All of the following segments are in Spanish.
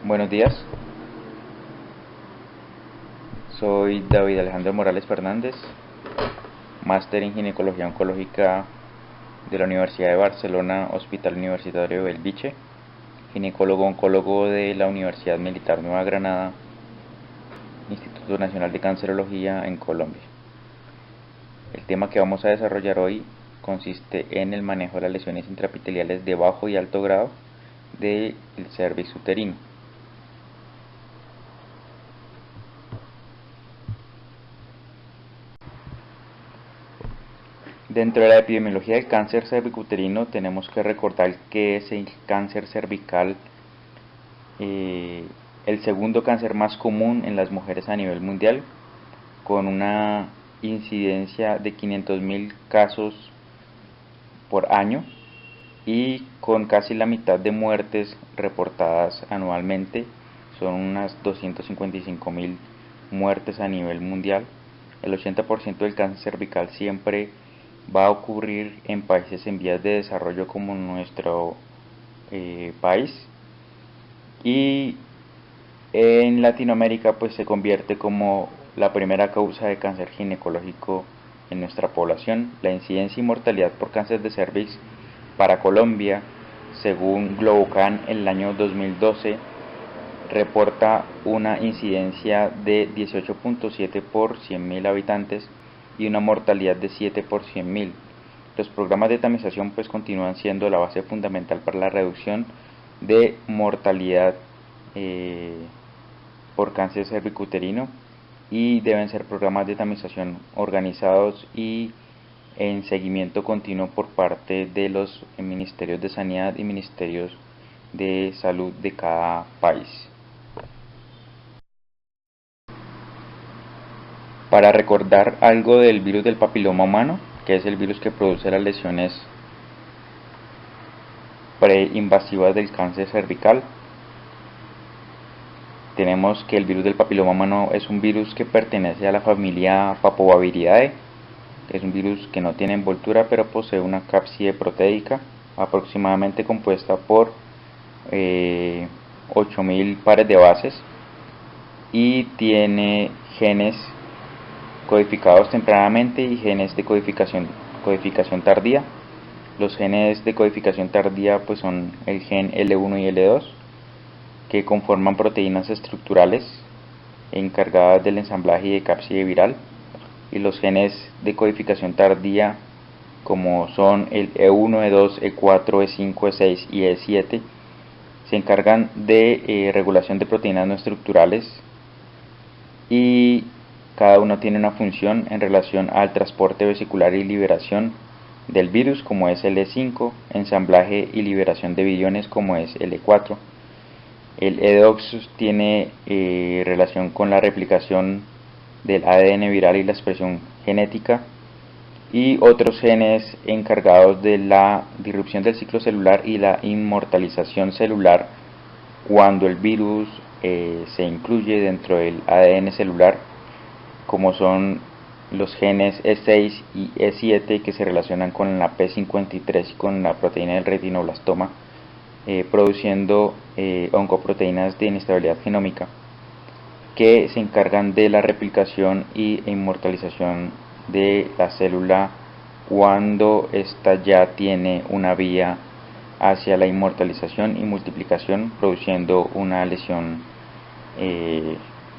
Buenos días, soy David Alejandro Morales Fernández, máster en ginecología oncológica de la Universidad de Barcelona, Hospital Universitario de Belviche, ginecólogo oncólogo de la Universidad Militar Nueva Granada, Instituto Nacional de Cancerología en Colombia. El tema que vamos a desarrollar hoy consiste en el manejo de las lesiones intraepiteliales de bajo y alto grado del cérvix uterino. Dentro de la epidemiología del cáncer cervicuterino tenemos que recordar que es el cáncer cervical el segundo cáncer más común en las mujeres a nivel mundial, con una incidencia de 500.000 casos por año y con casi la mitad de muertes reportadas anualmente. Son unas 255.000 muertes a nivel mundial. El 80% del cáncer cervical siempre va a ocurrir en países en vías de desarrollo como nuestro país, y en Latinoamérica pues se convierte como la primera causa de cáncer ginecológico en nuestra población. La incidencia y mortalidad por cáncer de cervix para Colombia, según Globocan, en el año 2012 reporta una incidencia de 18.7 por 100.000 habitantes y una mortalidad de 7 por 100.000. Los programas de tamización pues continúan siendo la base fundamental para la reducción de mortalidad por cáncer cervicuterino, y deben ser programas de tamización organizados y en seguimiento continuo por parte de los ministerios de sanidad y ministerios de salud de cada país. Para recordar algo del virus del papiloma humano, que es el virus que produce las lesiones preinvasivas del cáncer cervical, tenemos que el virus del papiloma humano es un virus que pertenece a la familia Papoviridae. Es un virus que no tiene envoltura, pero posee una cápside proteica aproximadamente compuesta por 8.000 pares de bases, y tiene genes codificados tempranamente y genes de codificación tardía. Los genes de codificación tardía pues son el gen L1 y L2, que conforman proteínas estructurales encargadas del ensamblaje y de cápside viral, y los genes de codificación tardía, como son el E1, E2, E4, E5, E6 y E7, se encargan de regulación de proteínas no estructurales, y cada uno tiene una función en relación al transporte vesicular y liberación del virus, como es el E5, ensamblaje y liberación de viriones, como es el E4. El E2 tiene relación con la replicación del ADN viral y la expresión genética, y otros genes encargados de la disrupción del ciclo celular y la inmortalización celular cuando el virus se incluye dentro del ADN celular, como son los genes E6 y E7, que se relacionan con la P53 y con la proteína del retinoblastoma, produciendo oncoproteínas de inestabilidad genómica que se encargan de la replicación e inmortalización de la célula cuando ésta ya tiene una vía hacia la inmortalización y multiplicación, produciendo una lesión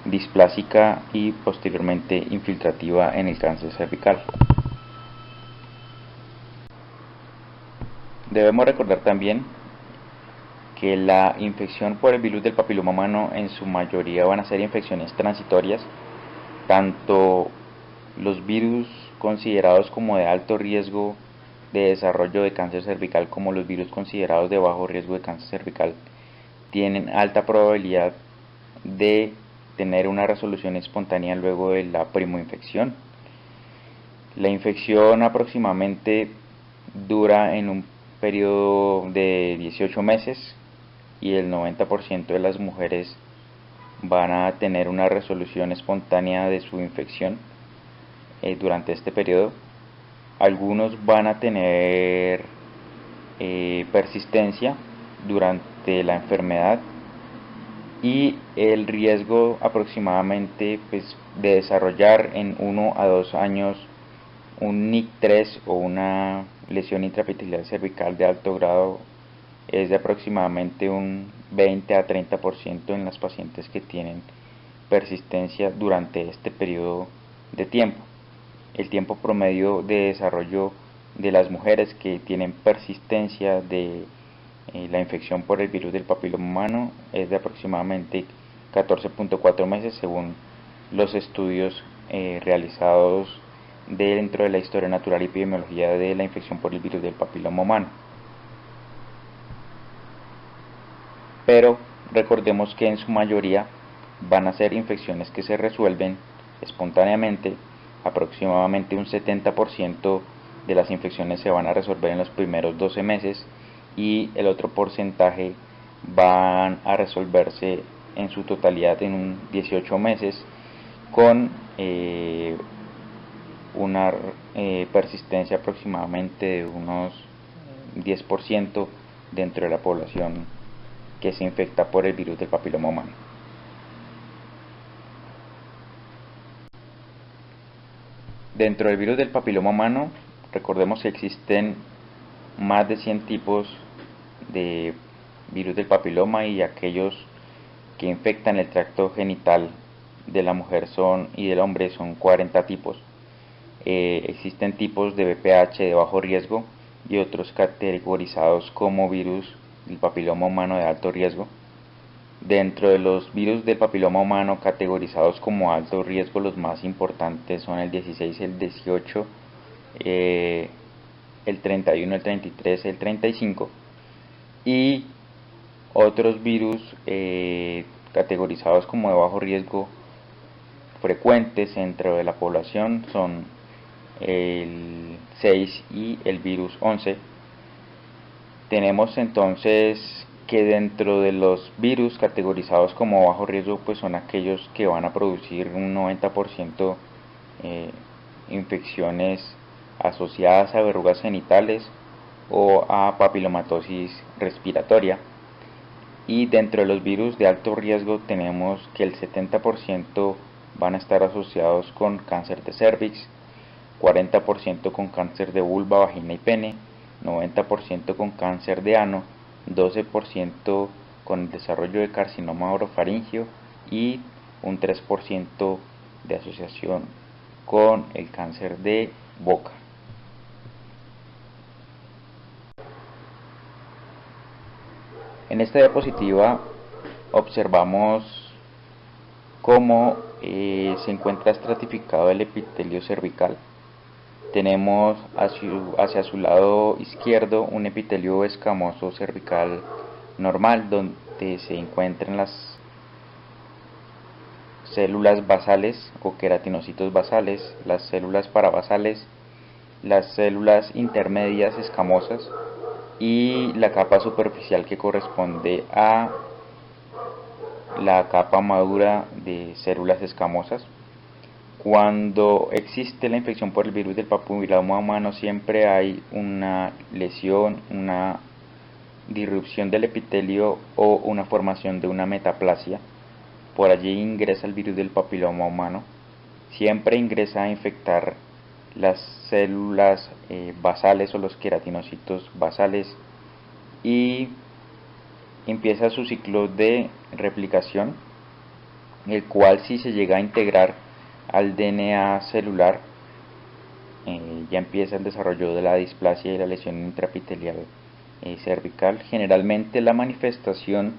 displásica y posteriormente infiltrativa en el cáncer cervical. Debemos recordar también que la infección por el virus del papiloma humano en su mayoría van a ser infecciones transitorias. Tanto los virus considerados como de alto riesgo de desarrollo de cáncer cervical como los virus considerados de bajo riesgo de cáncer cervical tienen alta probabilidad de tener una resolución espontánea luego de la primoinfección. La infección aproximadamente dura en un periodo de 18 meses, y el 90% de las mujeres van a tener una resolución espontánea de su infección durante este periodo. Algunos van a tener persistencia durante la enfermedad, y el riesgo aproximadamente pues, de desarrollar en 1 a 2 años un NIC3 o una lesión intraepitelial cervical de alto grado es de aproximadamente un 20 a 30% en las pacientes que tienen persistencia durante este periodo de tiempo. El tiempo promedio de desarrollo de las mujeres que tienen persistencia de la infección por el virus del papiloma humano es de aproximadamente 14.4 meses según los estudios realizados dentro de la historia natural y epidemiología de la infección por el virus del papiloma humano. Pero recordemos que en su mayoría van a ser infecciones que se resuelven espontáneamente. Aproximadamente un 70% de las infecciones se van a resolver en los primeros 12 meses y el otro porcentaje van a resolverse en su totalidad en 18 meses con una persistencia aproximadamente de unos 10% dentro de la población que se infecta por el virus del papiloma humano. Dentro del virus del papiloma humano, recordemos que existen más de 100 tipos de virus del papiloma y aquellos que infectan el tracto genital de la mujer y del hombre son 40 tipos. Existen tipos de VPH de bajo riesgo y otros categorizados como virus del papiloma humano de alto riesgo. Dentro de los virus del papiloma humano categorizados como alto riesgo, los más importantes son el 16, el 18, el 31, el 33, el 35 y otros virus categorizados como de bajo riesgo frecuentes dentro de la población son el 6 y el virus 11. Tenemos entonces que dentro de los virus categorizados como bajo riesgo pues son aquellos que van a producir un 90% infecciones asociadas a verrugas genitales o a papilomatosis respiratoria, y dentro de los virus de alto riesgo tenemos que el 70% van a estar asociados con cáncer de cervix, 40% con cáncer de vulva, vagina y pene, 90% con cáncer de ano, 12% con el desarrollo de carcinoma orofaringio y un 3% de asociación con el cáncer de boca. En esta diapositiva observamos cómo se encuentra estratificado el epitelio cervical. Tenemos hacia su lado izquierdo un epitelio escamoso cervical normal donde se encuentran las células basales o queratinocitos basales, las células parabasales, las células intermedias escamosas y la capa superficial que corresponde a la capa madura de células escamosas. Cuando existe la infección por el virus del papiloma humano siempre hay una lesión, una disrupción del epitelio o una formación de una metaplasia. Por allí ingresa el virus del papiloma humano. Siempre ingresa a infectar las células basales o los queratinocitos basales y empieza su ciclo de replicación, el cual si se llega a integrar al DNA celular ya empieza el desarrollo de la displasia y la lesión intraepitelial cervical. Generalmente la manifestación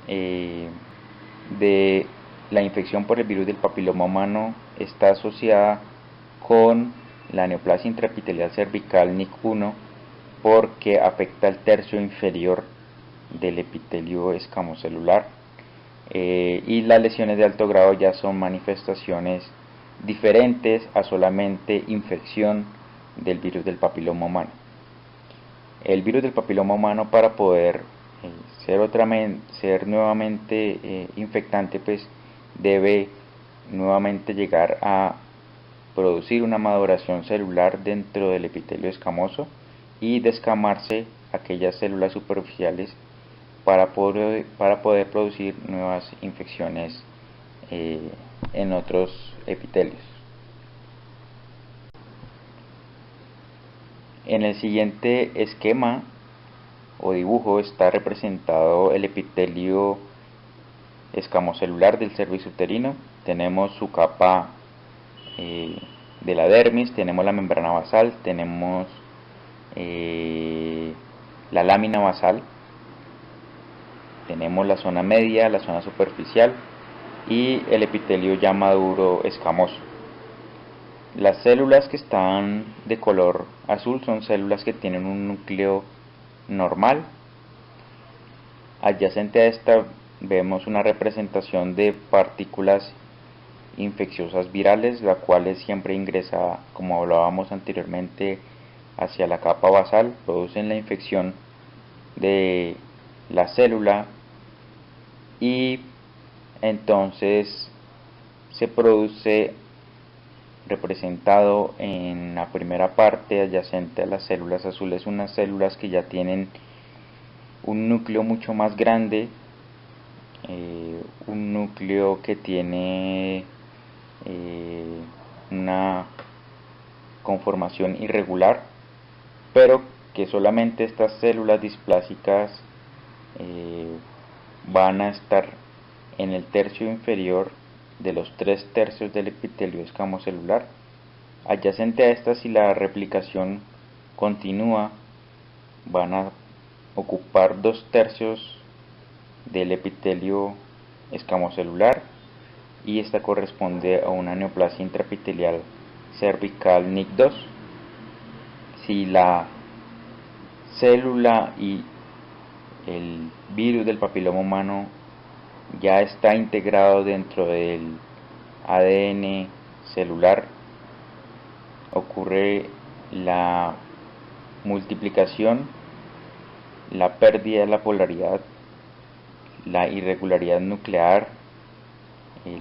de la infección por el virus del papiloma humano está asociada con la neoplasia intraepitelial cervical NIC1 porque afecta el tercio inferior del epitelio escamocelular, y las lesiones de alto grado ya son manifestaciones diferentes a solamente infección del virus del papiloma humano. El virus del papiloma humano, para poder ser nuevamente infectante, pues debe nuevamente llegar a producir una maduración celular dentro del epitelio escamoso y descamarse aquellas células superficiales para poder producir nuevas infecciones en otros epitelios. En el siguiente esquema o dibujo está representado el epitelio escamocelular del cervix uterino. Tenemos su capa de la dermis, tenemos la membrana basal, tenemos la lámina basal, tenemos la zona media, la zona superficial y el epitelio ya maduro escamoso. Las células que están de color azul son células que tienen un núcleo normal. Adyacente a esta vemos una representación de partículas infecciosas virales, la cual siempre ingresa, como hablábamos anteriormente, hacia la capa basal, producen la infección de la célula y entonces se produce representado en la primera parte adyacente a las células azules unas células que ya tienen un núcleo mucho más grande, un núcleo que tiene una conformación irregular, pero que solamente estas células displásicas van a estar en el tercio inferior de los 3/3 del epitelio escamocelular. Adyacente a estas, si la replicación continúa, van a ocupar 2/3 del epitelio escamocelular y esta corresponde a una neoplasia intraepitelial cervical NIC2. Si la célula y el virus del papiloma humano ya está integrado dentro del ADN celular, ocurre la multiplicación, la pérdida de la polaridad, la irregularidad nuclear,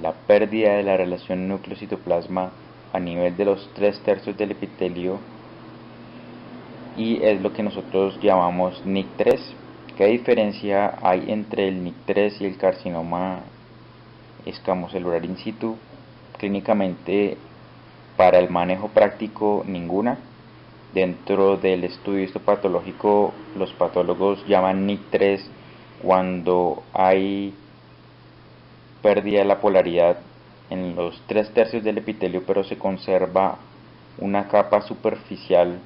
la pérdida de la relación núcleo-citoplasma a nivel de los 3/3 del epitelio, y es lo que nosotros llamamos NIC3. ¿Qué diferencia hay entre el NIC3 y el carcinoma escamocelular in situ? Clínicamente, para el manejo práctico, ninguna. Dentro del estudio histopatológico, los patólogos llaman NIC3 cuando hay pérdida de la polaridad en los 3/3 del epitelio, pero se conserva una capa superficial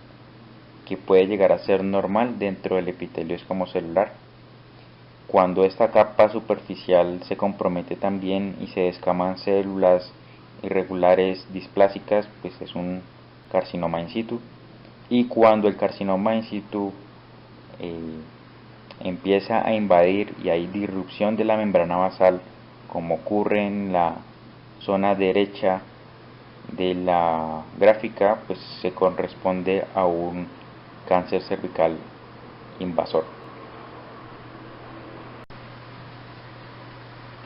que puede llegar a ser normal dentro del epitelio escamocelular. Cuando esta capa superficial se compromete también y se descaman células irregulares displásicas, pues es un carcinoma in situ. Y cuando el carcinoma in situ empieza a invadir y hay disrupción de la membrana basal, como ocurre en la zona derecha de la gráfica, pues se corresponde a un cáncer cervical invasor.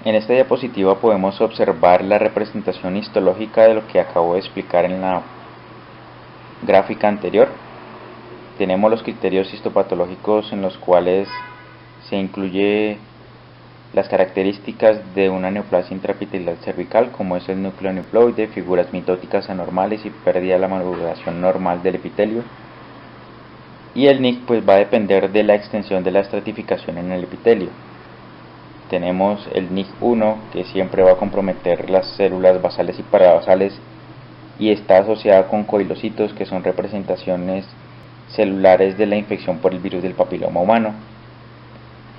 En esta diapositiva podemos observar la representación histológica de lo que acabo de explicar en la gráfica anterior. Tenemos los criterios histopatológicos en los cuales se incluye las características de una neoplasia intraepitelial cervical, como es el núcleo aneuploide, figuras mitóticas anormales y pérdida de la maduración normal del epitelio. Y el NIC pues va a depender de la extensión de la estratificación en el epitelio. Tenemos el NIC1, que siempre va a comprometer las células basales y parabasales y está asociada con coilocitos, que son representaciones celulares de la infección por el virus del papiloma humano.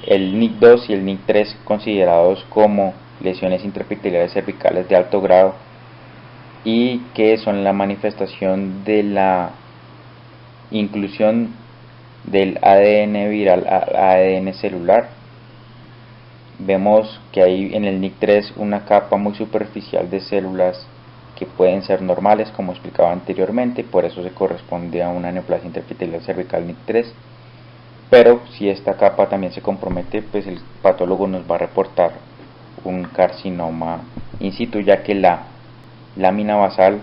El NIC2 y el NIC3 considerados como lesiones intraepiteliales cervicales de alto grado y que son la manifestación de la inclusión del ADN viral al ADN celular. Vemos que hay en el NIC3 una capa muy superficial de células que pueden ser normales, como explicaba anteriormente, por eso se corresponde a una neoplasia intraepitelial cervical NIC3. Pero si esta capa también se compromete, pues el patólogo nos va a reportar un carcinoma in situ, ya que la lámina basal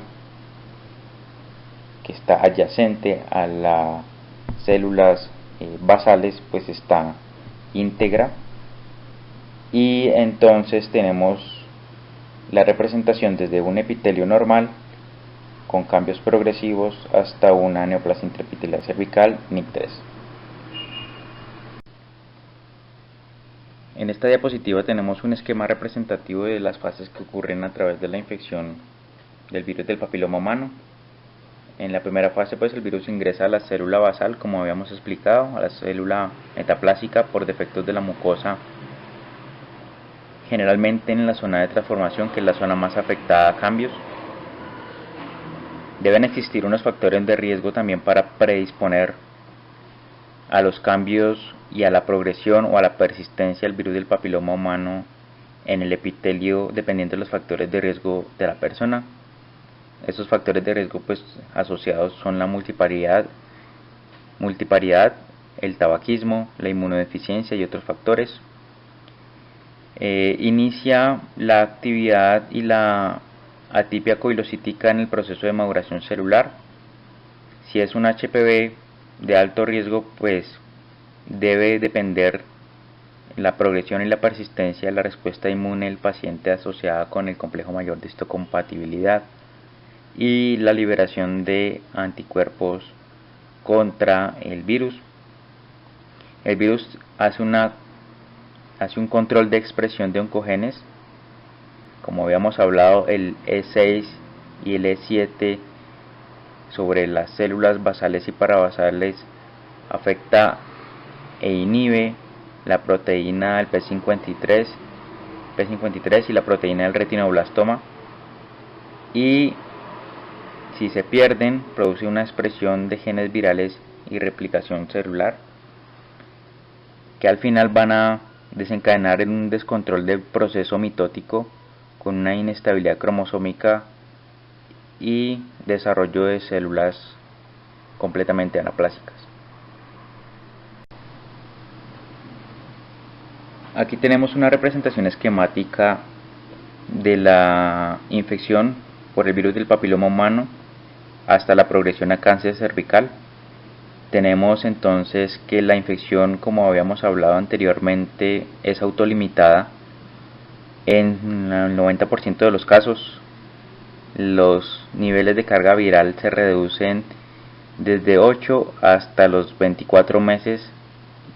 que está adyacente a las células basales pues está íntegra y entonces tenemos la representación desde un epitelio normal con cambios progresivos hasta una neoplasia intraepitelial cervical NIC3. En esta diapositiva tenemos un esquema representativo de las fases que ocurren a través de la infección del virus del papiloma humano. En la primera fase, pues el virus ingresa a la célula basal, como habíamos explicado, a la célula metaplásica por defectos de la mucosa, generalmente en la zona de transformación, que es la zona más afectada a cambios. Deben existir unos factores de riesgo también para predisponer a los cambios y a la progresión o a la persistencia del virus del papiloma humano en el epitelio, dependiendo de los factores de riesgo de la persona. Estos factores de riesgo pues asociados son la multiparidad, el tabaquismo, la inmunodeficiencia y otros factores. Inicia la actividad y la atipia coilocítica en el proceso de maduración celular. Si es un HPV de alto riesgo, pues debe depender la progresión y la persistencia de la respuesta inmune del paciente asociada con el complejo mayor de histocompatibilidad y la liberación de anticuerpos contra el virus. El virus hace un control de expresión de oncogenes, como habíamos hablado, el E6 y el E7 sobre las células basales y parabasales, afecta e inhibe la proteína del P53 y la proteína del retinoblastoma, y si se pierden produce una expresión de genes virales y replicación celular que al final van a desencadenar en un descontrol del proceso mitótico con una inestabilidad cromosómica y desarrollo de células completamente anaplásicas. Aquí tenemos una representación esquemática de la infección por el virus del papiloma humano hasta la progresión a cáncer cervical. Tenemos entonces que la infección, como habíamos hablado anteriormente, es autolimitada en el 90% de los casos. Los niveles de carga viral se reducen desde 8 hasta los 24 meses,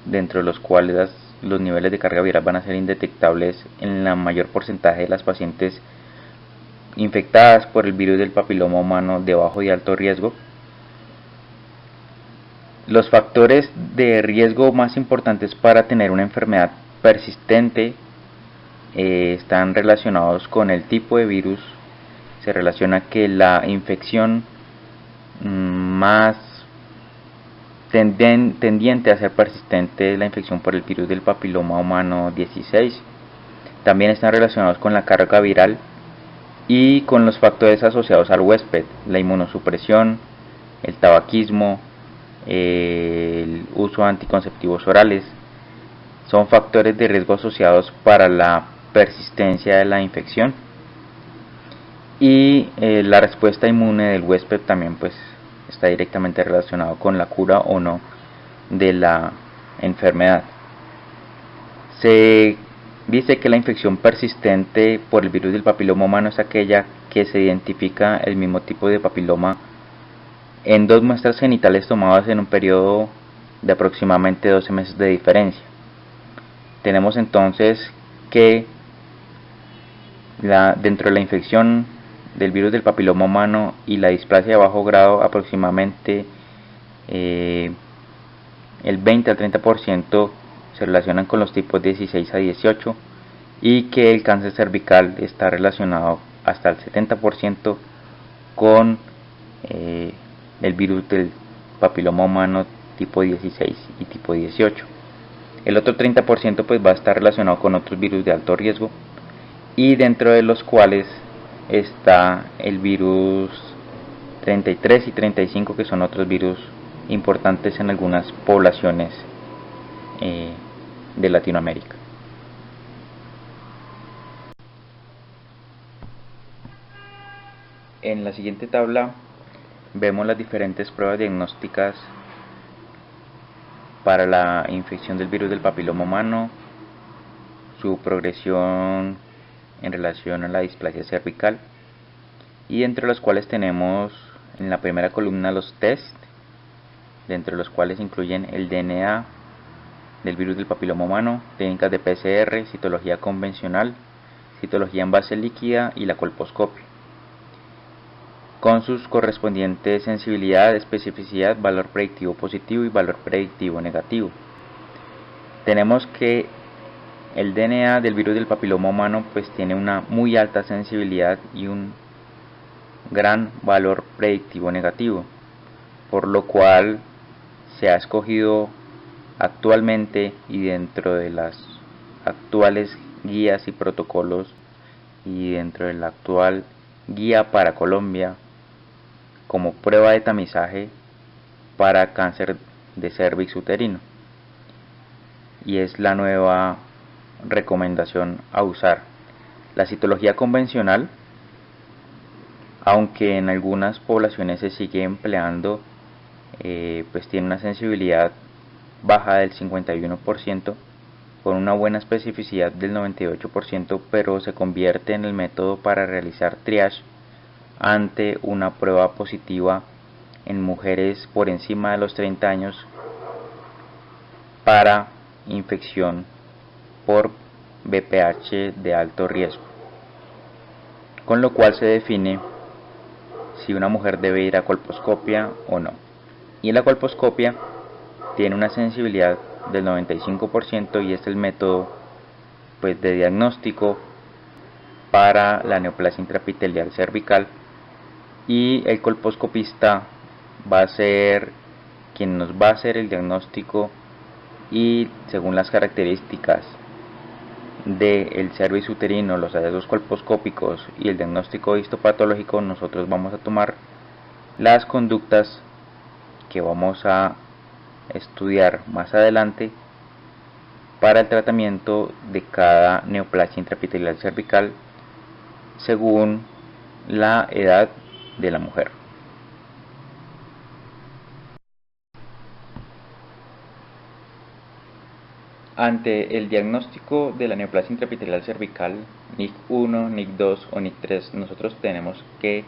dentro de los cuales los niveles de carga viral van a ser indetectables en la mayor porcentaje de las pacientes infectadas por el virus del papiloma humano de bajo y alto riesgo. Los factores de riesgo más importantes para tener una enfermedad persistente están relacionados con el tipo de virus. Se relaciona que la infección más tendiente a ser persistente es la infección por el virus del papiloma humano 16. También están relacionados con la carga viral y con los factores asociados al huésped, la inmunosupresión, el tabaquismo, el uso de anticonceptivos orales. Son factores de riesgo asociados para la persistencia de la infección, y la respuesta inmune del huésped también pues está directamente relacionado con la cura o no de la enfermedad. Se dice que la infección persistente por el virus del papiloma humano es aquella que se identifica el mismo tipo de papiloma en 2 muestras genitales tomadas en un periodo de aproximadamente 12 meses de diferencia. Tenemos entonces que dentro de la infección del virus del papiloma humano y la displasia de bajo grado, aproximadamente el 20 al 30% se relacionan con los tipos 16 a 18, y que el cáncer cervical está relacionado hasta el 70% con el virus del papiloma humano tipo 16 y tipo 18. El otro 30% pues va a estar relacionado con otros virus de alto riesgo, y dentro de los cuales está el virus 33 y 35, que son otros virus importantes en algunas poblaciones de Latinoamérica. En la siguiente tabla vemos las diferentes pruebas diagnósticas para la infección del virus del papiloma humano. su progresión en relación a la displasia cervical, y entre los cuales tenemos en la primera columna los test, dentro de los cuales incluyen el DNA del virus del papiloma humano, técnicas de PCR, citología convencional, citología en base líquida y la colposcopia, con sus correspondientes sensibilidad, especificidad, valor predictivo positivo y valor predictivo negativo. Tenemos que el DNA del virus del papiloma humano pues tiene una muy alta sensibilidad y un gran valor predictivo negativo, por lo cual se ha escogido actualmente y dentro de las actuales guías y protocolos y dentro de la actual guía para Colombia como prueba de tamizaje para cáncer de cervix uterino, y es la nueva recomendación a usar. La citología convencional, aunque en algunas poblaciones se sigue empleando, pues tiene una sensibilidad baja del 51%, con una buena especificidad del 98%, pero se convierte en el método para realizar triage ante una prueba positiva en mujeres por encima de los 30 años para infección por VPH de alto riesgo, con lo cual se define si una mujer debe ir a colposcopia o no. Y la colposcopia tiene una sensibilidad del 95% y es el método pues de diagnóstico para la neoplasia intraepitelial cervical, y el colposcopista va a ser quien nos va a hacer el diagnóstico, y según las características del cervix uterino, los hallazgos colposcópicos y el diagnóstico histopatológico, nosotros vamos a tomar las conductas que vamos a estudiar más adelante para el tratamiento de cada neoplasia intraepitelial cervical según la edad de la mujer. Ante el diagnóstico de la neoplasia intraepitelial cervical, NIC1, NIC2 o NIC3, nosotros tenemos que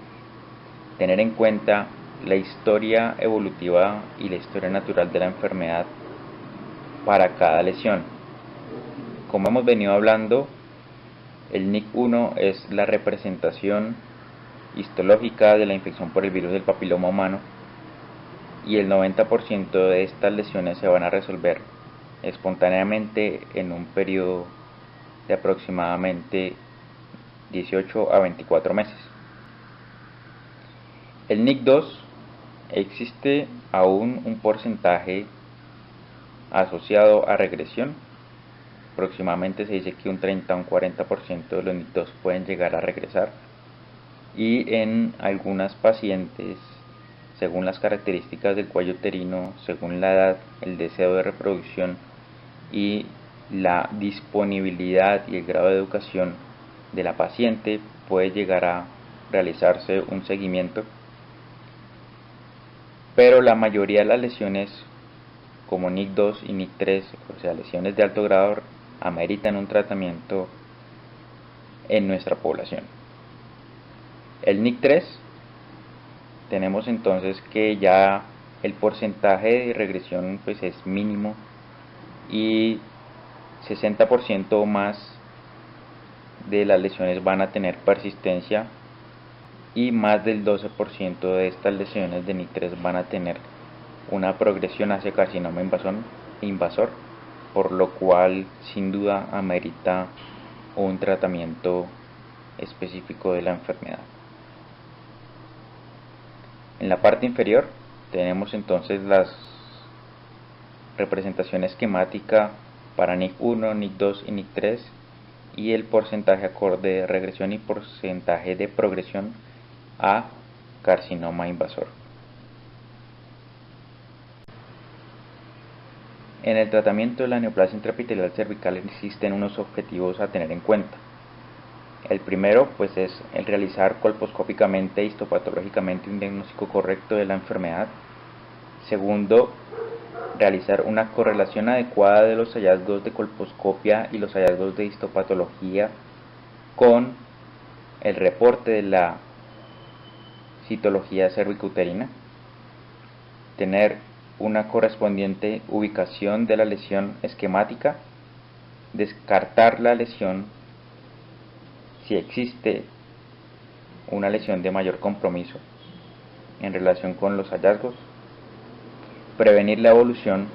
tener en cuenta la historia evolutiva y la historia natural de la enfermedad para cada lesión. Como hemos venido hablando, el NIC1 es la representación histológica de la infección por el virus del papiloma humano, y el 90% de estas lesiones se van a resolver espontáneamente en un periodo de aproximadamente 18 a 24 meses. El NIC2, existe aún un porcentaje asociado a regresión. Aproximadamente se dice que un 30 a un 40% de los NIC2 pueden llegar a regresar, y en algunas pacientes, según las características del cuello uterino, según la edad, el deseo de reproducción y la disponibilidad y el grado de educación de la paciente, puede llegar a realizarse un seguimiento, pero la mayoría de las lesiones como NIC2 y NIC3, o sea lesiones de alto grado, ameritan un tratamiento en nuestra población. El NIC3, tenemos entonces que ya el porcentaje de regresión pues es mínimo, y 60% o más de las lesiones van a tener persistencia, y más del 12% de estas lesiones de NIC3 van a tener una progresión hacia carcinoma invasor, por lo cual sin duda amerita un tratamiento específico de la enfermedad. En la parte inferior tenemos entonces las representación esquemática para NIC1, NIC2 y NIC3, y el porcentaje acorde de regresión y porcentaje de progresión a carcinoma invasor. En el tratamiento de la neoplasia intraepitelial cervical existen unos objetivos a tener en cuenta. El primero pues es el realizar colposcópicamente e histopatológicamente un diagnóstico correcto de la enfermedad. Segundo, realizar una correlación adecuada de los hallazgos de colposcopia y los hallazgos de histopatología con el reporte de la citología cervicuterina, tener una correspondiente ubicación de la lesión esquemática, descartar la lesión si existe una lesión de mayor compromiso en relación con los hallazgos, prevenir la evolución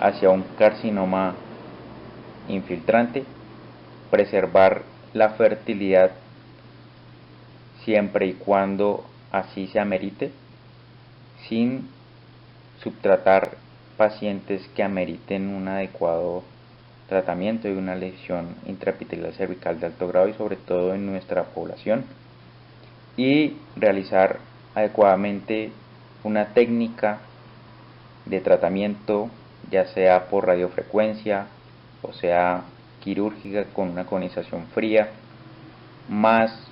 hacia un carcinoma infiltrante, preservar la fertilidad siempre y cuando así se amerite, sin subtratar pacientes que ameriten un adecuado tratamiento de una lesión intraepitelial cervical de alto grado y sobre todo en nuestra población, y realizar adecuadamente una técnica de tratamiento, ya sea por radiofrecuencia o sea quirúrgica con una conización fría, más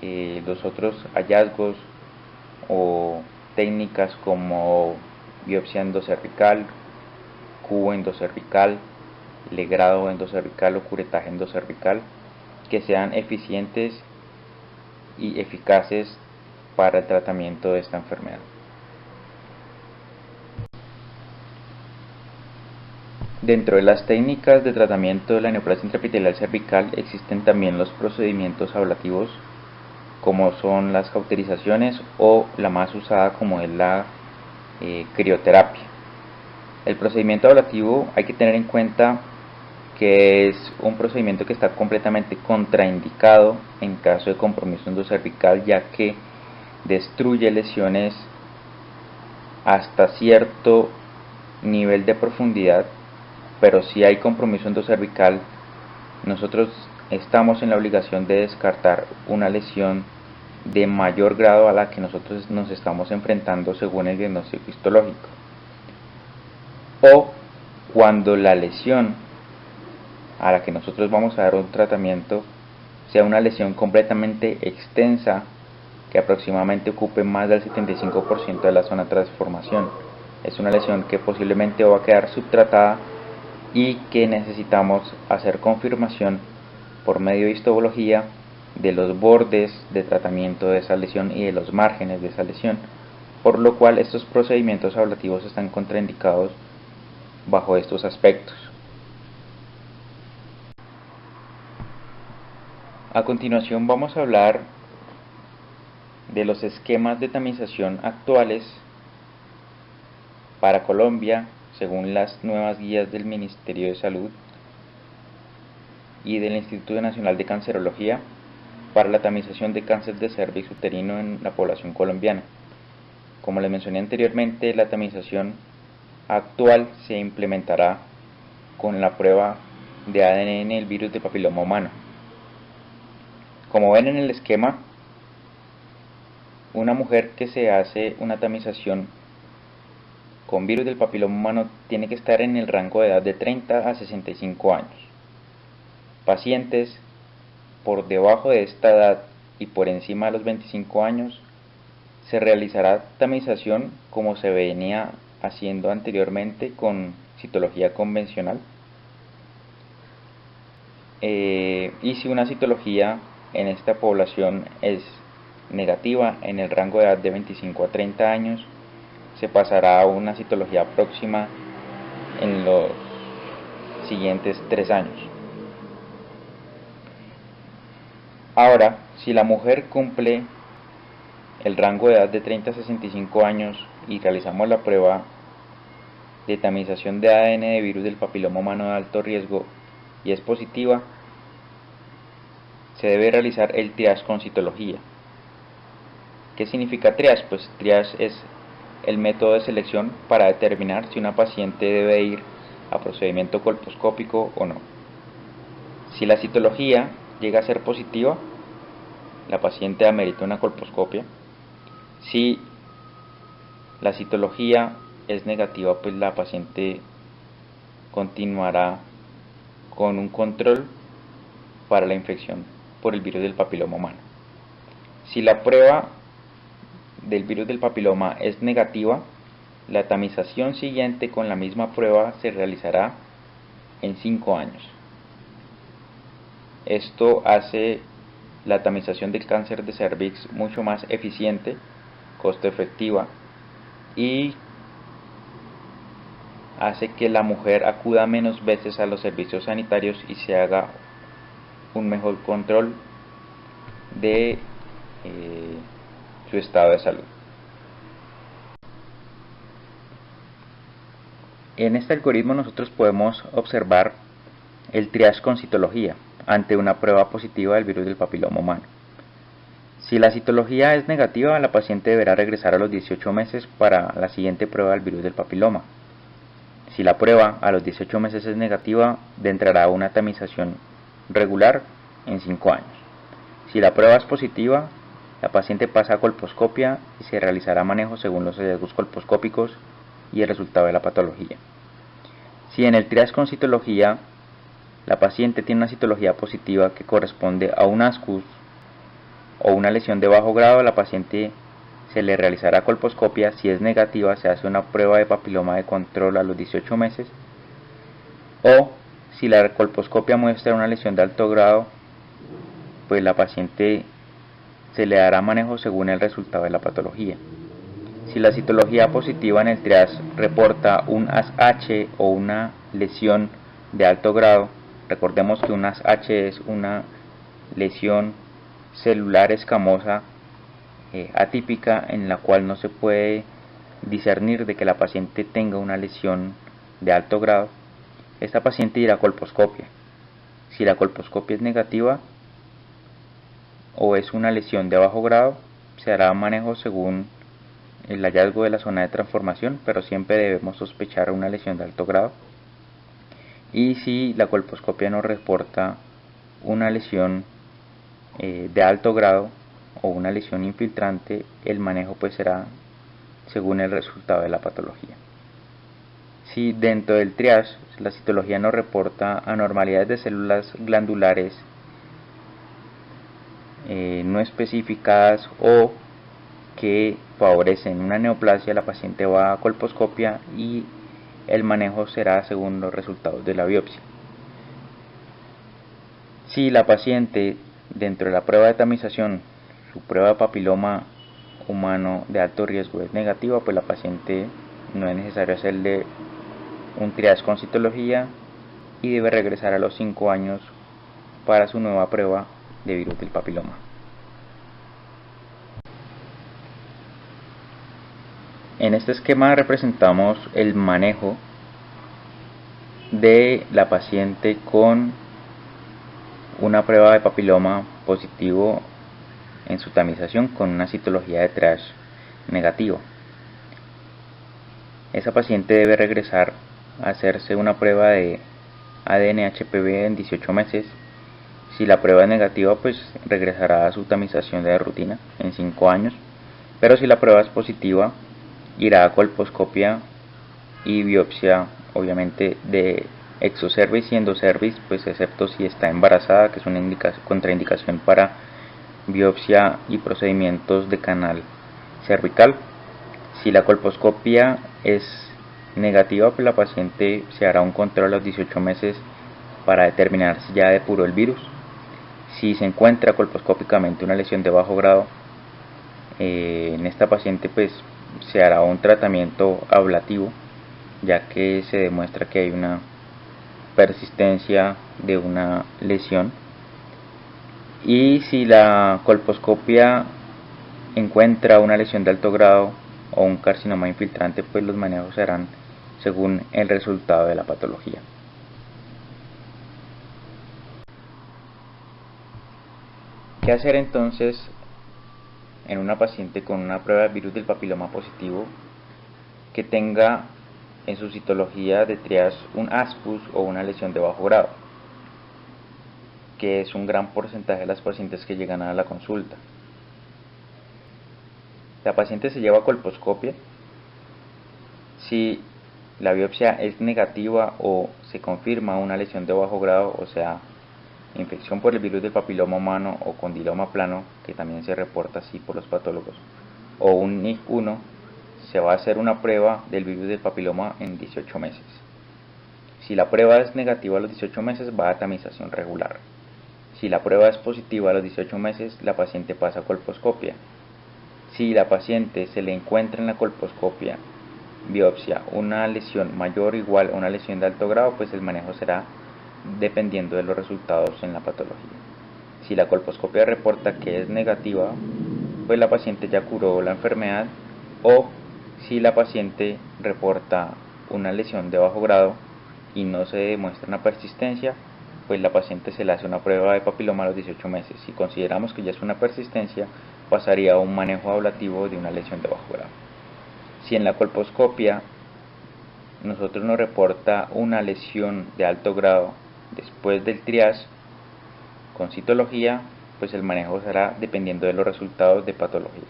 los otros hallazgos o técnicas como biopsia endocervical, cubo endocervical, legrado endocervical o curetaje endocervical, que sean eficientes y eficaces para el tratamiento de esta enfermedad. Dentro de las técnicas de tratamiento de la neoplasia intraepitelial cervical existen también los procedimientos ablativos, como son las cauterizaciones o la más usada como es la crioterapia. El procedimiento ablativo hay que tener en cuenta que es un procedimiento que está completamente contraindicado en caso de compromiso endocervical, ya que destruye lesiones hasta cierto nivel de profundidad, pero si hay compromiso endocervical, nosotros estamos en la obligación de descartar una lesión de mayor grado a la que nosotros nos estamos enfrentando según el diagnóstico histológico, o cuando la lesión a la que nosotros vamos a dar un tratamiento sea una lesión completamente extensa que aproximadamente ocupe más del 75% de la zona de transformación. Es una lesión que posiblemente va a quedar subtratada y que necesitamos hacer confirmación por medio de histología de los bordes de tratamiento de esa lesión y de los márgenes de esa lesión, por lo cual estos procedimientos ablativos están contraindicados bajo estos aspectos. A continuación vamos a hablar de los esquemas de tamización actuales para Colombia según las nuevas guías del Ministerio de Salud y del Instituto Nacional de Cancerología para la tamización de cáncer de cervix uterino en la población colombiana. Como les mencioné anteriormente, la tamización actual se implementará con la prueba de ADN del virus de papiloma humano. Como ven en el esquema, una mujer que se hace una tamización con virus del papiloma humano tiene que estar en el rango de edad de 30 a 65 años. Pacientes por debajo de esta edad y por encima de los 25 años se realizará tamización como se venía haciendo anteriormente con citología convencional. Y si una citología en esta población es negativa en el rango de edad de 25 a 30 años, se pasará a una citología próxima en los siguientes 3 años. Ahora, si la mujer cumple el rango de edad de 30 a 65 años y realizamos la prueba de tamización de ADN de virus del papiloma humano de alto riesgo y es positiva, se debe realizar el triage con citología. ¿Qué significa triage? Pues triage es el método de selección para determinar si una paciente debe ir a procedimiento colposcópico o no. Si la citología llega a ser positiva, la paciente amerita una colposcopia. Si la citología es negativa, pues la paciente continuará con un control para la infección por el virus del papiloma humano. Si la prueba del virus del papiloma es negativa, La tamización siguiente con la misma prueba se realizará en 5 años. Esto hace la tamización del cáncer de cervix mucho más eficiente, costo efectiva, y hace que la mujer acuda menos veces a los servicios sanitarios y se haga un mejor control de su estado de salud. En este algoritmo nosotros podemos observar el triage con citología ante una prueba positiva del virus del papiloma humano. Si la citología es negativa, la paciente deberá regresar a los 18 meses para la siguiente prueba del virus del papiloma. Si la prueba a los 18 meses es negativa, entrará una tamización regular en 5 años. Si la prueba es positiva, la paciente pasa a colposcopia y se realizará manejo según los hallazgos colposcópicos y el resultado de la patología. Si en el triage con citología la paciente tiene una citología positiva que corresponde a un ascus o una lesión de bajo grado, la paciente se le realizará colposcopia. Si es negativa, se hace una prueba de papiloma de control a los 18 meses, o si la colposcopia muestra una lesión de alto grado, pues la paciente se le dará manejo según el resultado de la patología. Si la citología positiva en el triage reporta un ASH o una lesión de alto grado, recordemos que un ASH es una lesión celular escamosa atípica en la cual no se puede discernir de que la paciente tenga una lesión de alto grado, esta paciente irá a colposcopia. Si la colposcopia es negativa o es una lesión de bajo grado, se hará manejo según el hallazgo de la zona de transformación, pero siempre debemos sospechar una lesión de alto grado. Y si la colposcopia no reporta una lesión de alto grado o una lesión infiltrante, el manejo pues será según el resultado de la patología. Si dentro del triage la citología no reporta anormalidades de células glandulares no especificadas o que favorecen una neoplasia, la paciente va a colposcopia y el manejo será según los resultados de la biopsia. Si la paciente dentro de la prueba de tamización, su prueba de papiloma humano de alto riesgo es negativa, pues la paciente no es necesario hacerle un triage con citología y debe regresar a los 5 años para su nueva prueba de virus del papiloma. En este esquema representamos el manejo de la paciente con una prueba de papiloma positivo en su tamización con una citología de triage negativa. Esa paciente debe regresar a hacerse una prueba de ADN HPV en 18 meses. Si la prueba es negativa, pues regresará a su tamización de rutina en 5 años. Pero si la prueba es positiva, irá a colposcopia y biopsia, obviamente de exocervix y endocervix, pues excepto si está embarazada, que es una contraindicación para biopsia y procedimientos de canal cervical. Si la colposcopia es negativa, pues la paciente se hará un control a los 18 meses para determinar si ya depuró el virus. Si se encuentra colposcópicamente una lesión de bajo grado, en esta paciente pues se hará un tratamiento ablativo, ya que se demuestra que hay una persistencia de una lesión. Y si la colposcopia encuentra una lesión de alto grado o un carcinoma infiltrante, pues los manejos serán según el resultado de la patología. ¿Qué hacer entonces en una paciente con una prueba de virus del papiloma positivo que tenga en su citología de triage un ASPUS o una lesión de bajo grado, que es un gran porcentaje de las pacientes que llegan a la consulta? La paciente se lleva a colposcopia. Si la biopsia es negativa o se confirma una lesión de bajo grado, o sea, infección por el virus del papiloma humano o condiloma plano, que también se reporta así por los patólogos, o un NIC1, se va a hacer una prueba del virus del papiloma en 18 meses. Si la prueba es negativa a los 18 meses, va a tamización regular. Si la prueba es positiva a los 18 meses, la paciente pasa a colposcopia. Si la paciente se le encuentra en la colposcopia, biopsia, una lesión mayor o igual a una lesión de alto grado, pues el manejo será dependiendo de los resultados en la patología. Si la colposcopia reporta que es negativa, pues la paciente ya curó la enfermedad, o si la paciente reporta una lesión de bajo grado y no se demuestra una persistencia, pues la paciente se le hace una prueba de papiloma a los 18 meses. Si consideramos que ya es una persistencia, pasaría a un manejo ablativo de una lesión de bajo grado. Si en la colposcopia nosotros nos reporta una lesión de alto grado después del triage con citología, pues el manejo será dependiendo de los resultados de patología.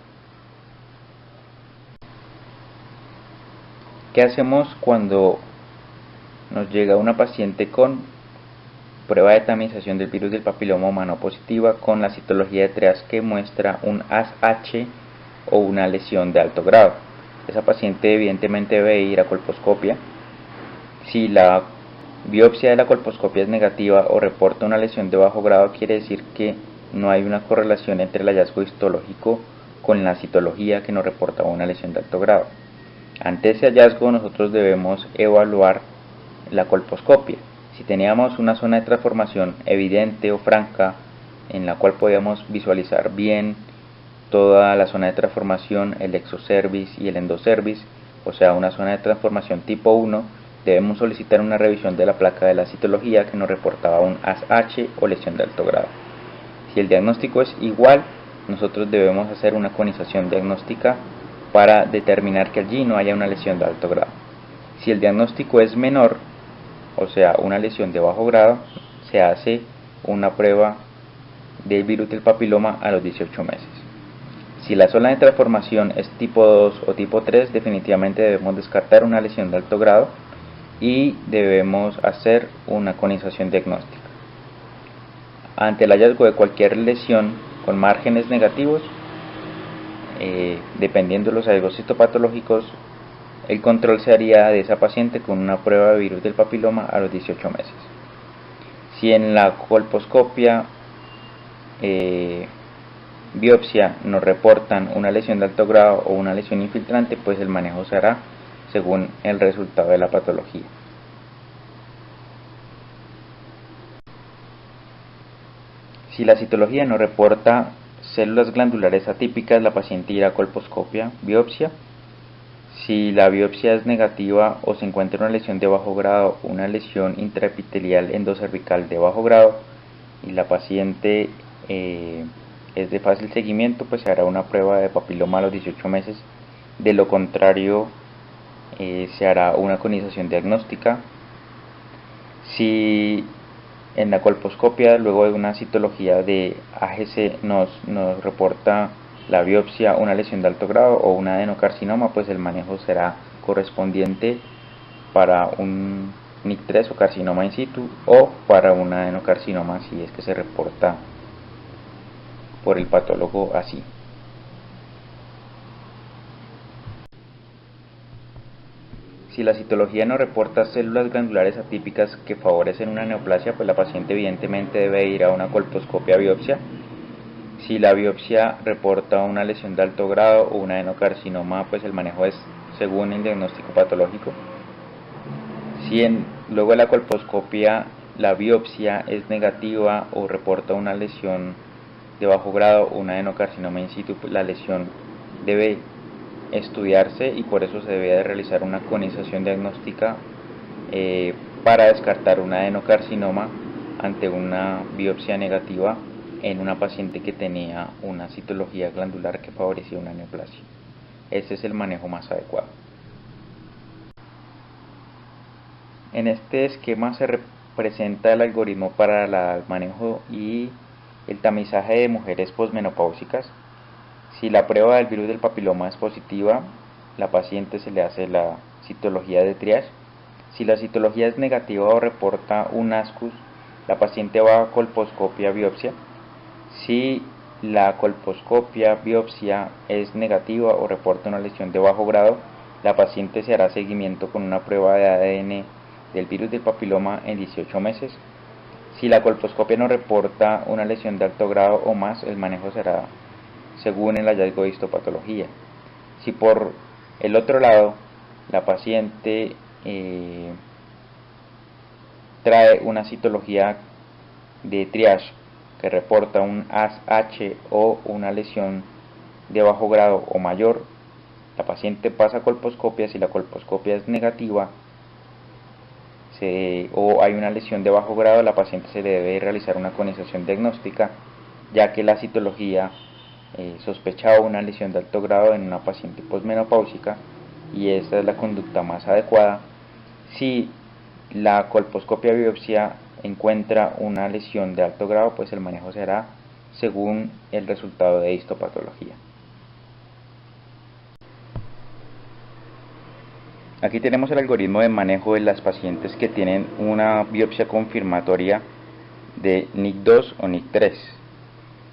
¿Qué hacemos cuando nos llega una paciente con prueba de tamización del virus del papiloma humano positiva con la citología de triage que muestra un ASH o una lesión de alto grado? Esa paciente evidentemente debe ir a colposcopia. Si la biopsia de la colposcopia es negativa o reporta una lesión de bajo grado, quiere decir que no hay una correlación entre el hallazgo histológico con la citología que nos reportaba una lesión de alto grado. Ante ese hallazgo nosotros debemos evaluar la colposcopia. Si teníamos una zona de transformación evidente o franca en la cual podíamos visualizar bien toda la zona de transformación, el exocervix y el endocervix, o sea una zona de transformación tipo 1, debemos solicitar una revisión de la placa de la citología que nos reportaba un ASH o lesión de alto grado. Si el diagnóstico es igual, nosotros debemos hacer una conización diagnóstica para determinar que allí no haya una lesión de alto grado. Si el diagnóstico es menor, o sea una lesión de bajo grado, se hace una prueba del virus del papiloma a los 18 meses. Si la zona de transformación es tipo 2 o tipo 3, definitivamente debemos descartar una lesión de alto grado y debemos hacer una conización diagnóstica. Ante el hallazgo de cualquier lesión con márgenes negativos, dependiendo de los hallazgos histopatológicos, el control se haría de esa paciente con una prueba de virus del papiloma a los 18 meses. Si en la colposcopia biopsia nos reportan una lesión de alto grado o una lesión infiltrante, pues el manejo se hará según el resultado de la patología. Si la citología nos reporta células glandulares atípicas, la paciente irá a colposcopia, biopsia. Si la biopsia es negativa o se encuentra una lesión de bajo grado, una lesión intraepitelial endocervical de bajo grado y la paciente es de fácil seguimiento, pues se hará una prueba de papiloma a los 18 meses. De lo contrario, se hará una conización diagnóstica. Si en la colposcopia, luego de una citología de AGC, nos reporta la biopsia una lesión de alto grado o un adenocarcinoma, pues el manejo será correspondiente para un NIC3 o carcinoma in situ, o para un adenocarcinoma si es que se reporta por el patólogo así. Si la citología no reporta células glandulares atípicas que favorecen una neoplasia, pues la paciente evidentemente debe ir a una colposcopia biopsia. Si la biopsia reporta una lesión de alto grado o un adenocarcinoma, pues el manejo es según el diagnóstico patológico. Si luego de la colposcopia la biopsia es negativa o reporta una lesión de bajo grado o un adenocarcinoma in situ, pues la lesión debe estudiarse y por eso se debe de realizar una conización diagnóstica para descartar un adenocarcinoma ante una biopsia negativa en una paciente que tenía una citología glandular que favorecía una neoplasia. Este es el manejo más adecuado. En este esquema se representa el algoritmo para el manejo y el tamizaje de mujeres posmenopáusicas. Si la prueba del virus del papiloma es positiva, la paciente se le hace la citología de triage. Si la citología es negativa o reporta un ASCUS, la paciente va a colposcopia biopsia. Si la colposcopia biopsia es negativa o reporta una lesión de bajo grado, la paciente se hará seguimiento con una prueba de ADN del virus del papiloma en 18 meses. Si la colposcopia no reporta una lesión de alto grado o más, el manejo será según el hallazgo de histopatología. Si por el otro lado la paciente trae una citología de triage que reporta un ASH o una lesión de bajo grado o mayor, la paciente pasa a colposcopia. Si la colposcopia es negativa o hay una lesión de bajo grado, la paciente se le debe realizar una conización diagnóstica, ya que la citología sospechaba una lesión de alto grado en una paciente posmenopáusica y esta es la conducta más adecuada. Si la colposcopia biopsia encuentra una lesión de alto grado, pues el manejo será según el resultado de histopatología. Aquí tenemos el algoritmo de manejo de las pacientes que tienen una biopsia confirmatoria de NIC2 o NIC3.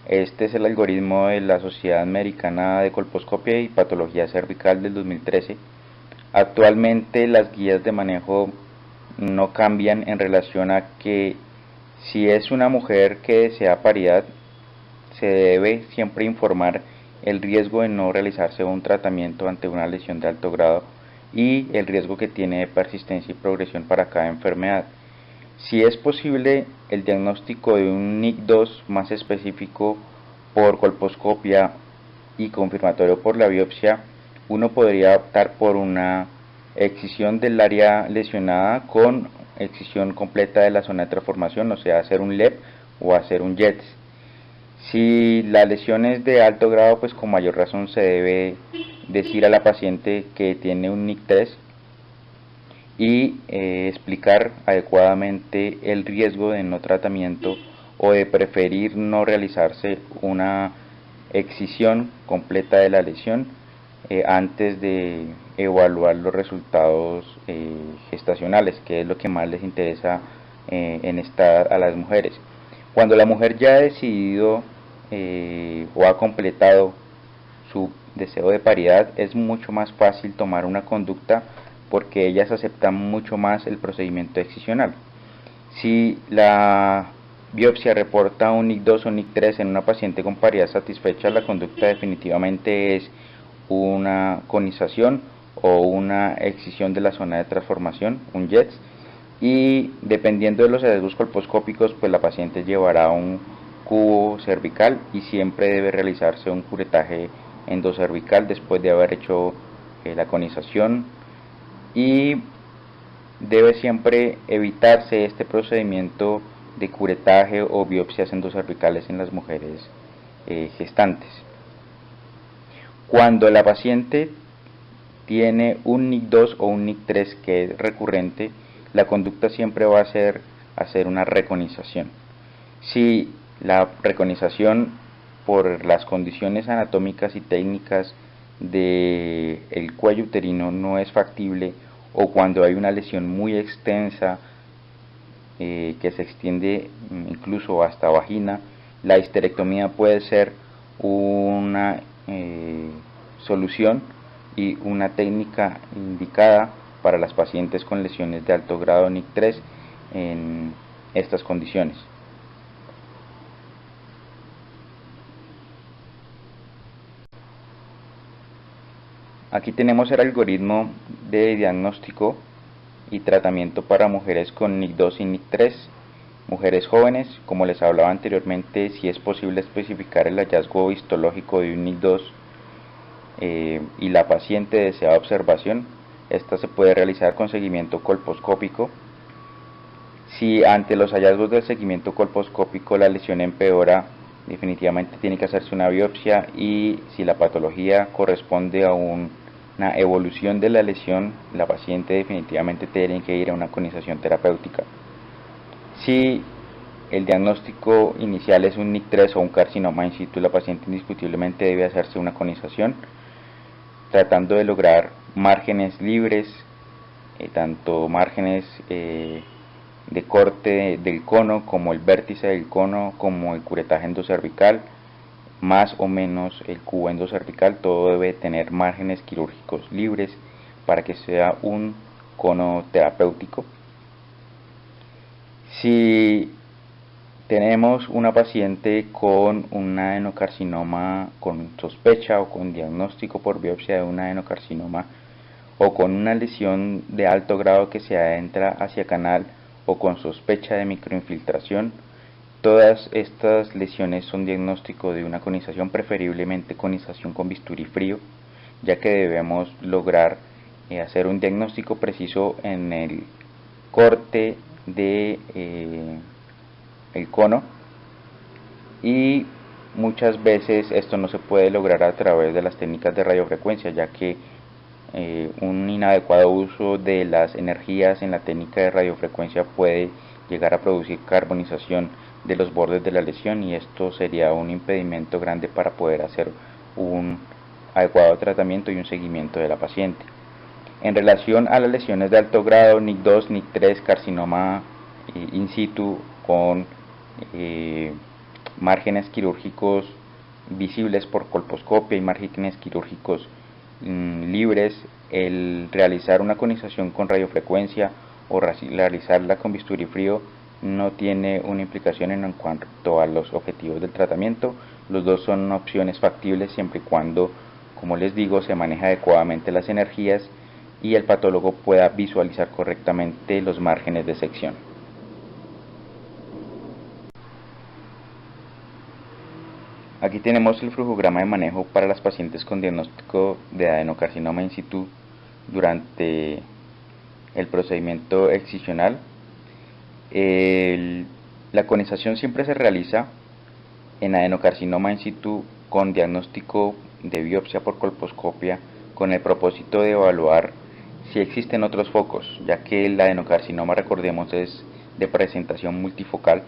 Este es el algoritmo de la Sociedad Americana de Colposcopia y Patología Cervical del 2013. Actualmente las guías de manejo no cambian en relación a que si es una mujer que desea paridad, se debe siempre informar el riesgo de no realizarse un tratamiento ante una lesión de alto grado y el riesgo que tiene de persistencia y progresión para cada enfermedad. Si es posible el diagnóstico de un NIC2 más específico por colposcopia y confirmatorio por la biopsia, uno podría optar por una excisión del área lesionada con excisión completa de la zona de transformación, o sea, hacer un LEP o hacer un JETS. Si la lesión es de alto grado, pues con mayor razón se debe decir a la paciente que tiene un NIC3 y explicar adecuadamente el riesgo de no tratamiento o de preferir no realizarse una excisión completa de la lesión antes de evaluar los resultados gestacionales, que es lo que más les interesa a las mujeres. Cuando la mujer ya ha decidido o ha completado su deseo de paridad, es mucho más fácil tomar una conducta porque ellas aceptan mucho más el procedimiento excisional. Si la biopsia reporta un NIC2 o NIC3 en una paciente con paridad satisfecha, la conducta definitivamente es una conización o una excisión de la zona de transformación, un JETS, y dependiendo de los hallazgos colposcópicos, pues la paciente llevará un cubo cervical y siempre debe realizarse un curetaje endocervical después de haber hecho la conización, y debe siempre evitarse este procedimiento de curetaje o biopsias endocervicales en las mujeres gestantes. Cuando la paciente tiene un NIC2 o un NIC3 que es recurrente, la conducta siempre va a ser hacer una reconización. Si la reconización por las condiciones anatómicas y técnicas del cuello uterino no es factible, o cuando hay una lesión muy extensa que se extiende incluso hasta vagina, la histerectomía puede ser una solución y una técnica indicada para las pacientes con lesiones de alto grado NIC3 en estas condiciones. Aquí tenemos el algoritmo de diagnóstico y tratamiento para mujeres con NIC2 y NIC3. Mujeres jóvenes, como les hablaba anteriormente, si es posible especificar el hallazgo histológico de un NIC2 y la paciente desea observación, esta se puede realizar con seguimiento colposcópico. Si ante los hallazgos del seguimiento colposcópico la lesión empeora, definitivamente tiene que hacerse una biopsia, y si la patología corresponde a una evolución de la lesión, la paciente definitivamente tiene que ir a una conización terapéutica. Si el diagnóstico inicial es un NIC3 o un carcinoma in situ, la paciente indiscutiblemente debe hacerse una conización, tratando de lograr márgenes libres, tanto márgenes de corte del cono como el vértice del cono, como el curetaje endocervical, más o menos el cubo endocervical, todo debe tener márgenes quirúrgicos libres para que sea un cono terapéutico. Si tenemos una paciente con un adenocarcinoma con sospecha o con diagnóstico por biopsia de un adenocarcinoma, o con una lesión de alto grado que se adentra hacia canal, o con sospecha de microinfiltración, todas estas lesiones son diagnóstico de una conización, preferiblemente conización con bisturí frío, ya que debemos lograr hacer un diagnóstico preciso en el corte de el cono, y muchas veces esto no se puede lograr a través de las técnicas de radiofrecuencia, ya que un inadecuado uso de las energías en la técnica de radiofrecuencia puede llegar a producir carbonización de los bordes de la lesión, y esto sería un impedimento grande para poder hacer un adecuado tratamiento y un seguimiento de la paciente. En relación a las lesiones de alto grado, NIC2, NIC3, carcinoma in situ con márgenes quirúrgicos visibles por colposcopia y márgenes quirúrgicos libres, el realizar una conización con radiofrecuencia o realizarla con bisturí frío no tiene una implicación en cuanto a los objetivos del tratamiento. Los dos son opciones factibles siempre y cuando, como les digo, se maneja adecuadamente las energías y el patólogo pueda visualizar correctamente los márgenes de sección. Aquí tenemos el flujograma de manejo para las pacientes con diagnóstico de adenocarcinoma in situ durante el procedimiento excisional. La conización siempre se realiza en adenocarcinoma in situ con diagnóstico de biopsia por colposcopia, con el propósito de evaluar si existen otros focos, ya que el adenocarcinoma, recordemos, es de presentación multifocal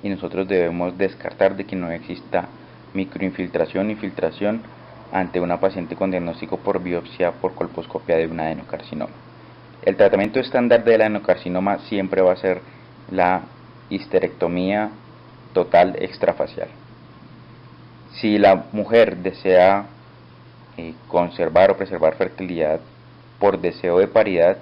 y nosotros debemos descartar de que no exista microinfiltración y filtración ante una paciente con diagnóstico por biopsia por colposcopia de un adenocarcinoma. El tratamiento estándar del adenocarcinoma siempre va a ser la histerectomía total extrafacial. Si la mujer desea conservar o preservar fertilidad por deseo de paridad,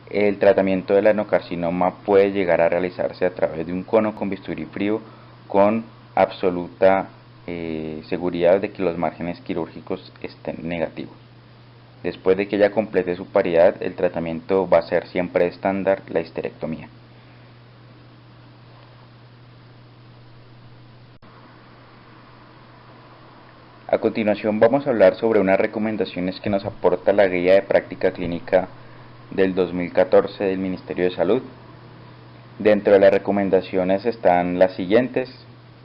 el tratamiento del adenocarcinoma puede llegar a realizarse a través de un cono con bisturí frío con absoluta seguridad de que los márgenes quirúrgicos estén negativos. Después de que ella complete su paridad, el tratamiento va a ser siempre estándar, la histerectomía. A continuación vamos a hablar sobre unas recomendaciones que nos aporta la Guía de Práctica Clínica del 2014 del Ministerio de Salud. Dentro de las recomendaciones están las siguientes.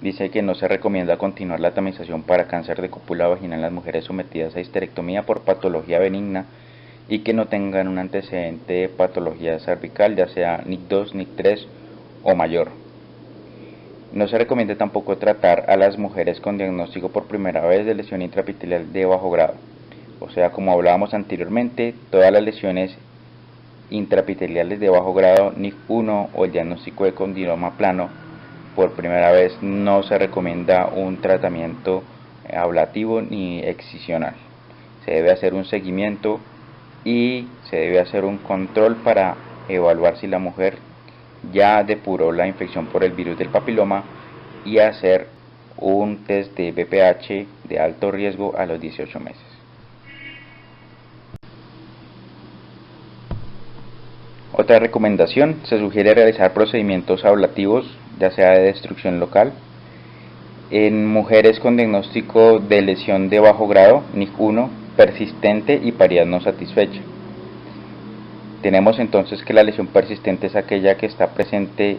Dice que no se recomienda continuar la tamización para cáncer de cópula vaginal en las mujeres sometidas a histerectomía por patología benigna y que no tengan un antecedente de patología cervical, ya sea NIC2, NIC3 o mayor. No se recomienda tampoco tratar a las mujeres con diagnóstico por primera vez de lesión intraepitelial de bajo grado. O sea, como hablábamos anteriormente, todas las lesiones intraepiteliales de bajo grado, NIC1 o el diagnóstico de condiloma plano, por primera vez no se recomienda un tratamiento ablativo ni excisional. Se debe hacer un seguimiento y se debe hacer un control para evaluar si la mujer ya depuró la infección por el virus del papiloma y hacer un test de BPH de alto riesgo a los 18 meses. Otra recomendación, se sugiere realizar procedimientos ablativos, ya sea de destrucción local, en mujeres con diagnóstico de lesión de bajo grado, NIC1, persistente y paridad no satisfecha. Tenemos entonces que la lesión persistente es aquella que está presente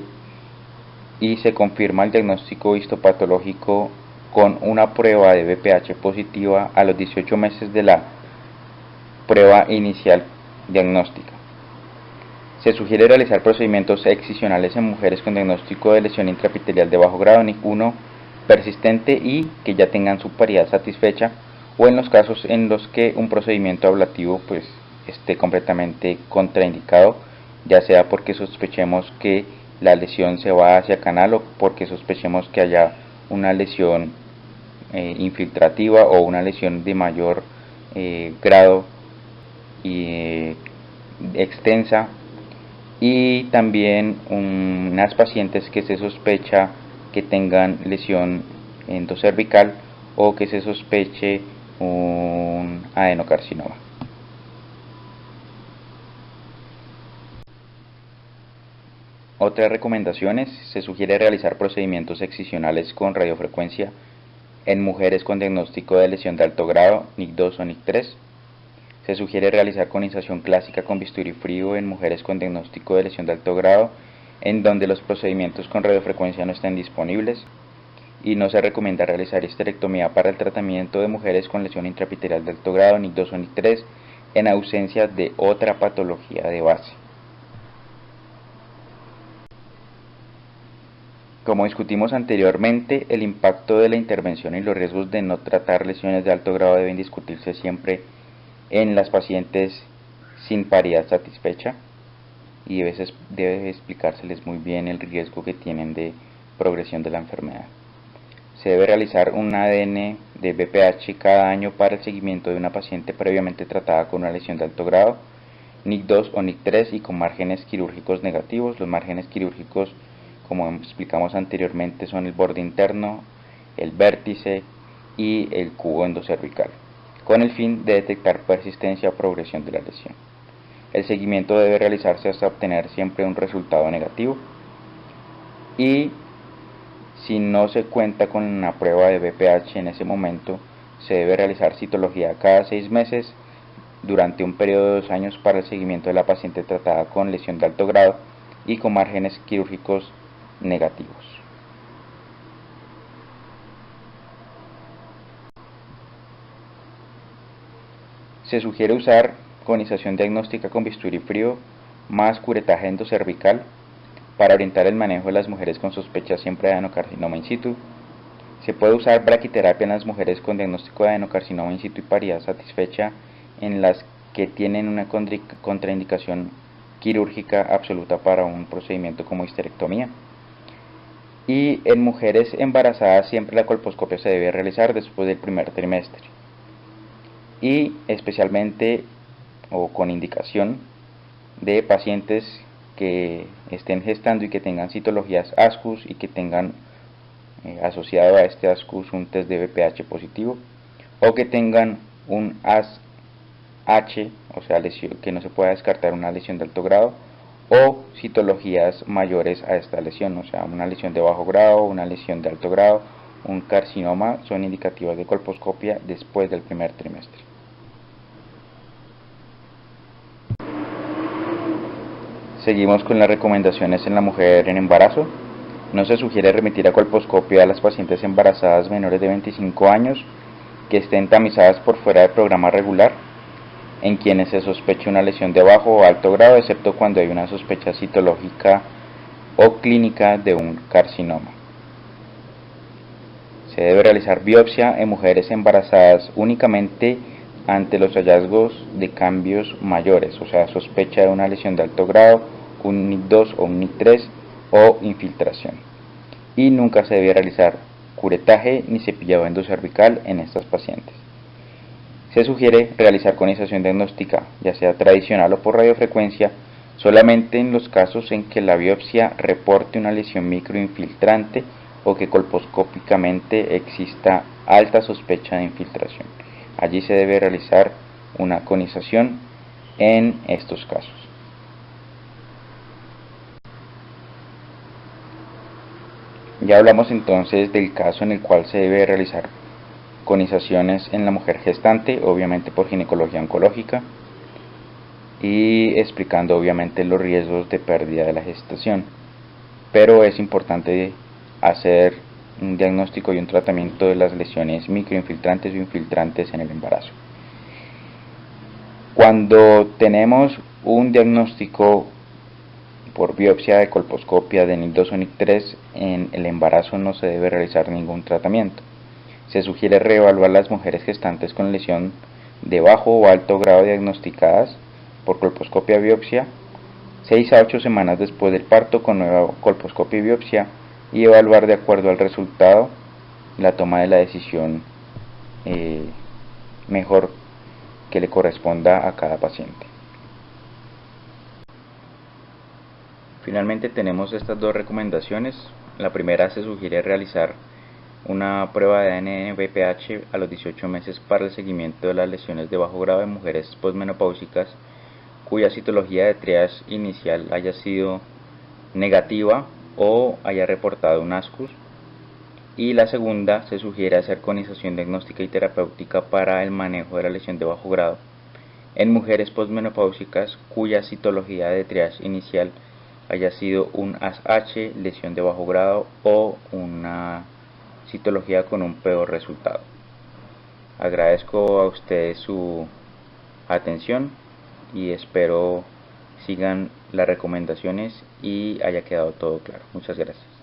y se confirma el diagnóstico histopatológico con una prueba de BPH positiva a los 18 meses de la prueba inicial diagnóstica. Se sugiere realizar procedimientos excisionales en mujeres con diagnóstico de lesión intraepitelial de bajo grado, NIC1, persistente y que ya tengan su paridad satisfecha, o en los casos en los que un procedimiento ablativo esté completamente contraindicado, ya sea porque sospechemos que la lesión se va hacia canal o porque sospechemos que haya una lesión infiltrativa o una lesión de mayor grado y extensa, y también unas pacientes que se sospecha que tengan lesión endocervical o que se sospeche un adenocarcinoma. Otras recomendaciones: se sugiere realizar procedimientos excisionales con radiofrecuencia en mujeres con diagnóstico de lesión de alto grado, NIC2 o NIC3. Se sugiere realizar conización clásica con bisturí frío en mujeres con diagnóstico de lesión de alto grado, en donde los procedimientos con radiofrecuencia no estén disponibles. Y no se recomienda realizar histerectomía para el tratamiento de mujeres con lesión intraepitelial de alto grado, NIC2 o NIC3, en ausencia de otra patología de base. Como discutimos anteriormente, el impacto de la intervención y los riesgos de no tratar lesiones de alto grado deben discutirse siempre en las pacientes sin paridad satisfecha, y a veces debe explicárseles muy bien el riesgo que tienen de progresión de la enfermedad. Se debe realizar un ADN de BPH cada año para el seguimiento de una paciente previamente tratada con una lesión de alto grado, NIC2 o NIC3 y con márgenes quirúrgicos negativos. Los márgenes quirúrgicos, como explicamos anteriormente, son el borde interno, el vértice y el cubo endocervical, con el fin de detectar persistencia o progresión de la lesión. El seguimiento debe realizarse hasta obtener siempre un resultado negativo, y si no se cuenta con una prueba de BPH en ese momento, se debe realizar citología cada 6 meses durante un periodo de 2 años para el seguimiento de la paciente tratada con lesión de alto grado y con márgenes quirúrgicos negativos. Se sugiere usar conización diagnóstica con bisturí frío más curetaje endocervical para orientar el manejo de las mujeres con sospecha siempre de adenocarcinoma in situ. Se puede usar braquiterapia en las mujeres con diagnóstico de adenocarcinoma in situ y paridad satisfecha, en las que tienen una contraindicación quirúrgica absoluta para un procedimiento como histerectomía. Y en mujeres embarazadas siempre la colposcopia se debe realizar después del primer trimestre, y especialmente o con indicación de pacientes que estén gestando y que tengan citologías ASCUS y que tengan asociado a este ASCUS un test de BPH positivo, o que tengan un ASH, o sea, que no se pueda descartar una lesión de alto grado, o citologías mayores a esta lesión, o sea, una lesión de bajo grado, una lesión de alto grado, un carcinoma, son indicativas de colposcopia después del primer trimestre. Seguimos con las recomendaciones en la mujer en embarazo. No se sugiere remitir a colposcopia a las pacientes embarazadas menores de 25 años que estén tamizadas por fuera del programa regular, en quienes se sospeche una lesión de bajo o alto grado, excepto cuando hay una sospecha citológica o clínica de un carcinoma. Se debe realizar biopsia en mujeres embarazadas únicamente ante los hallazgos de cambios mayores, o sea, sospecha de una lesión de alto grado, un NIC2 o un NIC3 o infiltración. Y nunca se debe realizar curetaje ni cepillado endocervical en estas pacientes. Se sugiere realizar conización diagnóstica, ya sea tradicional o por radiofrecuencia, solamente en los casos en que la biopsia reporte una lesión microinfiltrante o que colposcópicamente exista alta sospecha de infiltración. Allí se debe realizar una conización en estos casos. Ya hablamos entonces del caso en el cual se debe realizar conizaciones en la mujer gestante, obviamente por ginecología oncológica, y explicando obviamente los riesgos de pérdida de la gestación. Pero es importante hacer un diagnóstico y un tratamiento de las lesiones microinfiltrantes o infiltrantes en el embarazo. Cuando tenemos un diagnóstico por biopsia de colposcopia de NIC2 o NIC3 en el embarazo, no se debe realizar ningún tratamiento. Se sugiere reevaluar las mujeres gestantes con lesión de bajo o alto grado diagnosticadas por colposcopia biopsia 6 a 8 semanas después del parto con nueva colposcopia y biopsia, y evaluar de acuerdo al resultado la toma de la decisión mejor que le corresponda a cada paciente. Finalmente tenemos estas dos recomendaciones. La primera, se sugiere realizar una prueba de ADN BPH a los 18 meses para el seguimiento de las lesiones de bajo grado en mujeres posmenopáusicas cuya citología de triage inicial haya sido negativa o haya reportado un ASCUS. Y la segunda, se sugiere hacer conización diagnóstica y terapéutica para el manejo de la lesión de bajo grado en mujeres posmenopáusicas cuya citología de triage inicial haya sido un ASH, lesión de bajo grado o una citología con un peor resultado. Agradezco a ustedes su atención y espero sigan las recomendaciones y haya quedado todo claro. Muchas gracias.